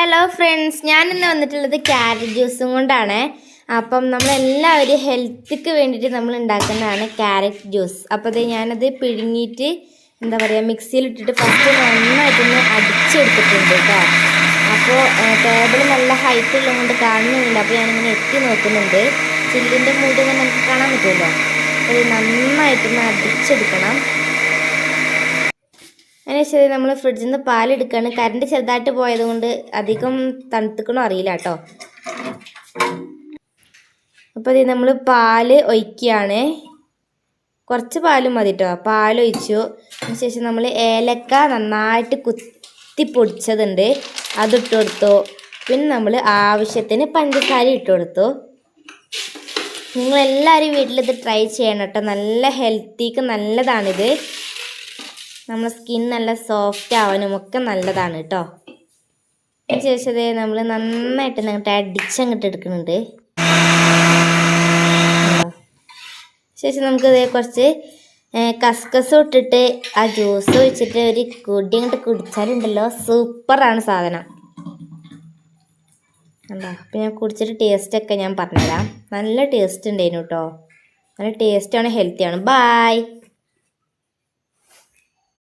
Hello friends, ഞാനിന്ന് വന്നിട്ടുള്ളത് carrot ജ്യൂസും കൊണ്ടാണ്. അപ്പം നമ്മളെല്ലാവരും ഹെൽത്തിക്ക് വേണ്ടിയിട്ട് നമ്മൾ ഉണ്ടാക്കുന്നതാണ് ക്യാരറ്റ് ജ്യൂസ്. അപ്പോൾ അത് ഞാനത് പിഴുങ്ങിയിട്ട് എന്താ പറയുക മിക്സിയിലിട്ടിട്ട് ഫസ്റ്റ് നന്നായിട്ടൊന്ന് അടിച്ചെടുത്തിട്ടുണ്ട് കേട്ടോ. അപ്പോൾ ടേബിൾ നല്ല ഹൈറ്റ് ഉള്ളത് കൊണ്ട് കാണുന്നില്ല. അപ്പോൾ ഞാനിങ്ങനെ എത്തി നോക്കുന്നുണ്ട്. ചില്ലിൻ്റെ മൂടി ഇങ്ങനെ നമുക്ക് കാണാൻ പറ്റുമല്ലോ. അപ്പോൾ ഇത് നന്നായിട്ടൊന്ന് അടിച്ചെടുക്കണം. അതിനുശേഷം നമ്മൾ ഫ്രിഡ്ജിൽ നിന്ന് പാലെടുക്കുകയാണ്. കറണ്ട് ചെറുതായിട്ട് പോയത് കൊണ്ട് അധികം തണുത്തിക്കണോ അറിയില്ല കേട്ടോ. അപ്പോൾ ഇത് നമ്മൾ പാല് ഒഴിക്കുകയാണ്. കുറച്ച് പാലും മതി കേട്ടോ. പാലൊഴിച്ചു. അതിനുശേഷം നമ്മൾ ഏലക്ക നന്നായിട്ട് കുത്തി പൊടിച്ചതുണ്ട്, അതിട്ട് കൊടുത്തു. പിന്നെ നമ്മൾ ആവശ്യത്തിന് പഞ്ചസാര ഇട്ട് കൊടുത്തു. നിങ്ങളെല്ലാവരും വീട്ടിലിത് ട്രൈ ചെയ്യണം കേട്ടോ. നല്ല ഹെൽത്തിക്ക് നല്ലതാണിത്. നമ്മുടെ സ്കിൻ നല്ല സോഫ്റ്റ് ആവാനും ഒക്കെ നല്ലതാണ് കേട്ടോ. അതിനുശേഷം നമ്മൾ നന്നായിട്ട് അങ്ങോട്ട് അടിച്ചങ്ങോട്ട് എടുക്കുന്നുണ്ട്. ശേഷം നമുക്ക് കുറച്ച് കസ്കസ് ഇട്ടിട്ട് ആ ജ്യൂസ് ഒഴിച്ചിട്ട് ഒരു കുടി അങ്ങോട്ട് കുടിച്ചാലുണ്ടല്ലോ, സൂപ്പറാണ് സാധനം. കണ്ടോ? അപ്പം ഞാൻ കുടിച്ചിട്ട് ടേസ്റ്റൊക്കെ ഞാൻ പറഞ്ഞുതരാം. നല്ല ടേസ്റ്റ് ഉണ്ടായിരുന്നു കേട്ടോ. നല്ല ടേസ്റ്റാണ്, ഹെൽത്തിയാണ്. ബായ്.